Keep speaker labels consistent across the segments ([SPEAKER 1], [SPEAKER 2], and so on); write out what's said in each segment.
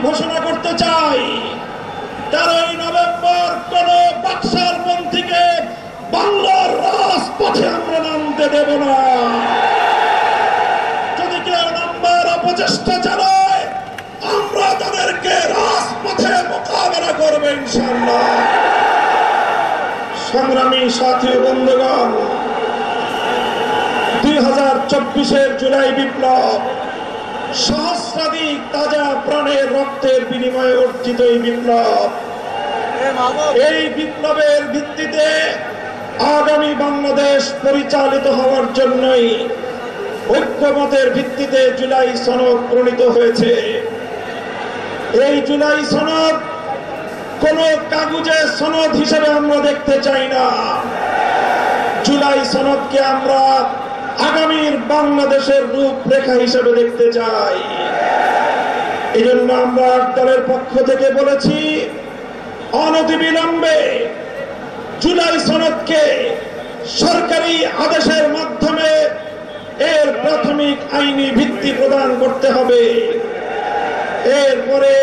[SPEAKER 1] ঘোষণা করতে চাই, 13ই নভেম্বর কোন বাকশালপন্থীকে বাংলার রাজপথে আমরা নামতে দেব না। যদি কেউ নামবার অপচেষ্টা চালায়, আমরা তাদেরকে রাজপথে মোকাবেলা করব ইনশাআল্লাহ। সংগ্রামী সাথী ও বন্ধুগণ, 2024-এর জুলাই বিপ্লব সহস্রাধিক তাজা প্রাণের রক্তের বিনিময়ে অর্জিত এই বিপ্লব। এই বিপ্লবের ভিত্তিতে আগামী বাংলাদেশ পরিচালিত হওয়ার জন্যই ঐক্যমতের ভিত্তিতে জুলাই সনদ প্রণীত হয়েছে। এই জুলাই সনদ কোন কাগজের সনদ হিসেবে আমরা দেখতে চাই না। জুলাই সনদকে আমরা আগামীর বাংলাদেশের রূপরেখা হিসেবে দেখতে চাই। এই জন্য আমরা দলের পক্ষ থেকে বলেছি, অনতিবিলম্বে জুলাই সনদকে সরকারি আদেশের মাধ্যমে এর প্রাথমিক আইনি ভিত্তি প্রদান করতে হবে। এরপরে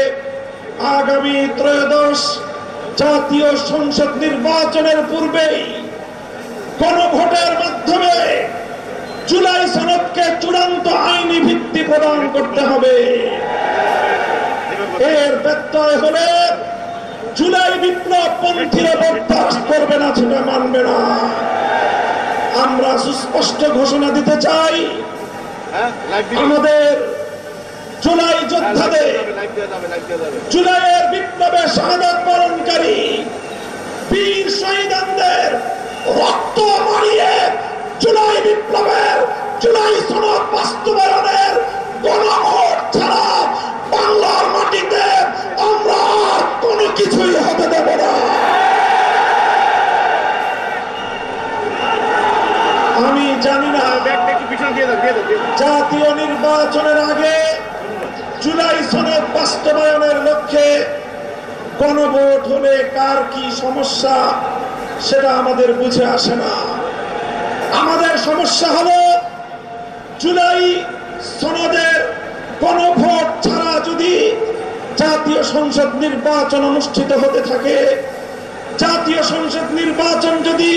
[SPEAKER 1] আগামী ত্রয়োদশ জাতীয় সংসদ নির্বাচনের পূর্বেই গণভোটের মাধ্যমে জুলাই সনদকে চূড়ান্ত আইনি ভিত্তি প্রদান করতে হবে। এর ব্যত্যয় হলে জুলাই বিপ্লব পন্থীরা বরদাস্ত করবে না, সেটা মানবে না। আমরা সুস্পষ্ট ঘোষণা দিতে চাই, আমাদের জুলাই যোদ্ধাদের, জুলাইয়ের বিপ্লবে শাহাদাত বরণকারী বীর শহীদদের রক্ত মারিয়ে জুলাই বিপ্লবের, জুলাই সনদ বাস্তবায়নের গণভোট ছাড়া বাংলার মাটিতে আমরা আর কোনো কিছুই হতে দেব না। আমি জানি না জাতীয় নির্বাচনের আগে জুলাই সনদ বাস্তবায়নের লক্ষ্যে গণভোট হলে কার কি সমস্যা, সেটা আমাদের বুঝে আসে না। আমাদের সমস্যা হলো জুলাই সনদের গণভোট ছাড়া যদি জাতীয় সংসদ নির্বাচন অনুষ্ঠিত হতে থাকে, জাতীয় সংসদ নির্বাচন যদি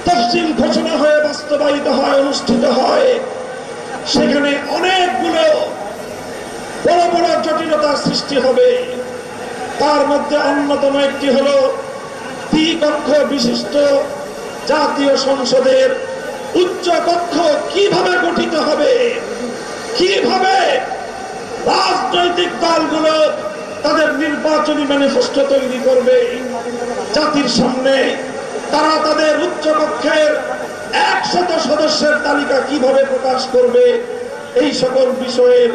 [SPEAKER 1] তফসিল ঘোষণা হয়ে বাস্তবায়িত হয়, অনুষ্ঠিত হয়, সেখানে অনেকগুলো বড় বড় জটিলতার সৃষ্টি হবে। তার মধ্যে অন্যতম একটি হলো দ্বিকক্ষ বিশিষ্ট জাতীয় সংসদের উচ্চ কক্ষ কিভাবে গঠিত হবে, কিভাবে রাজনৈতিক দলগুলো তাদের নির্বাচনী ম্যানিফেস্টো তৈরি করবে, জাতির সামনে তারা তাদের উচ্চ কক্ষের 100 সদস্যের তালিকা কিভাবে প্রকাশ করবে, এই সকল বিষয়ের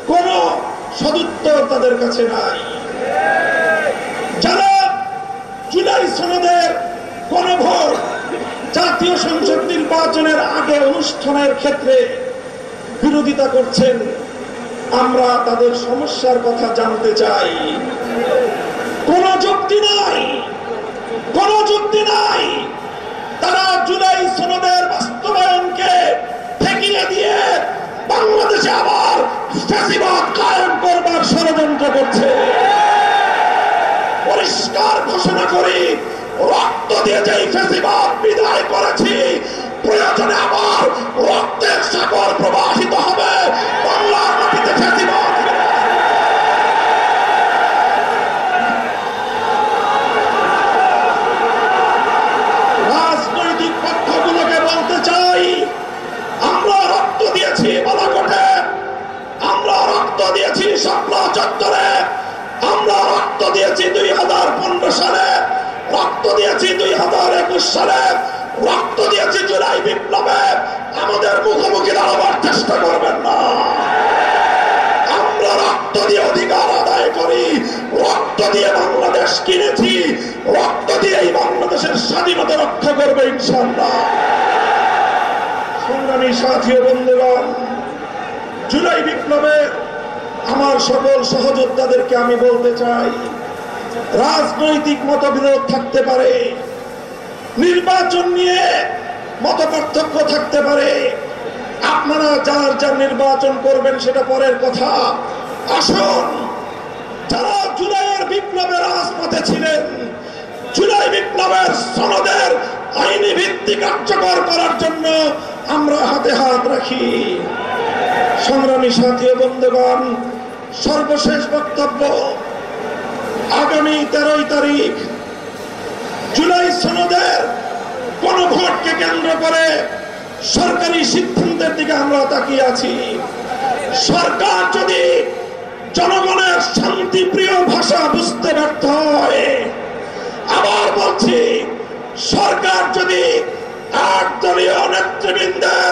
[SPEAKER 1] কোন সদুত্তর তাদের কাছে নাই। যারা জুলাই সনদের গণভোট জাতীয় সংসদ নির্বাচনের আগে অনুষ্ঠানের ক্ষেত্রে বিরোধিতা করছেন, আমরা তাদের সমস্যার কথা জানতে চাই। কোন যুক্তি নাই, কোন যুক্তি নাই। তারা জুলাই সনদের বাস্তবায়নকে ঠেকিয়ে দিয়ে বাংলাদেশে আবার ফ্যাসিবাদ কায়েম করবার ষড়যন্ত্র করছে। পরিষ্কার ঘোষণা করি, রক্ত দিয়ে যেই ফ্যাসিবাদ বিদায় করেছি, প্রয়োজনে আবার রক্তের সাগর প্রবাহিত হবে বাংলার মাটিতে ফ্যাসিবাদ। রাজনৈতিক পক্ষগুলোকে বলতে চাই, আমরা রক্ত দিয়েছি বালাকোটে, আমরা রক্ত দিয়েছি শাপলা চত্বরে, আমরা রক্ত দিয়েছি 2015 সালে, রক্ত দিয়েছি 2021 সালে, রক্ত দিয়েছি জুলাই বিপ্লবে। আমাদের মুখোমুখি দাঁড়াবার চেষ্টা করবেন না। আমরা রক্ত দিয়ে অধিকার আদায় করি, রক্ত দিয়ে বাংলাদেশ কিনেছি, রক্ত দিয়ে এই বাংলাদেশের স্বাধীনতা রক্ষা করবে ইনশাআল্লাহ। সংগ্রামী সাথী ও বন্ধুগণ, জুলাই বিপ্লবে আমার সকল সহযোদ্ধাদেরকে আমি বলতে চাই, রাজনৈতিক মতবিরোধ থাকতে পারে, নির্বাচন নিয়ে মতপার্থক্য থাকতে পারে, আপনারা যার যার নির্বাচন করবেন সেটা পরের কথা। আসুন যারা জুলাইয়ের বিপ্লবের রাজপথে ছিলেন, জুলাই বিপ্লবের সনদের আইনি ভিত্তি কার্যকর করার জন্য আমরা হাতে হাত রাখি। সংগ্রামী সাথী ও বন্ধুগণ, সর্বশেষ বক্তব্য, আগামী 13 তারিখ জুলাই সনদের গণভোটকে কেন্দ্র করে সরকারি সিদ্ধান্তের দিকে আমরা তাকিয়ে আছি। সরকার যদি জনগণের শান্তিপ্রিয় ভাষা বুঝতে ব্যর্থ হয়, আবার বলছি, সরকার যদি 8 দলীয় নেতৃবৃন্দের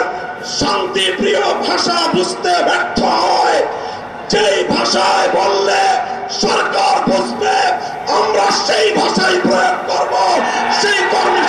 [SPEAKER 1] শান্তিপ্রিয় ভাষা বুঝতে ব্যর্থ হয়, যেই ভাষায় বললে সরকার বুঝবে আমরা সেই ভাষাই প্রয়োগ করব, সেই কর্মী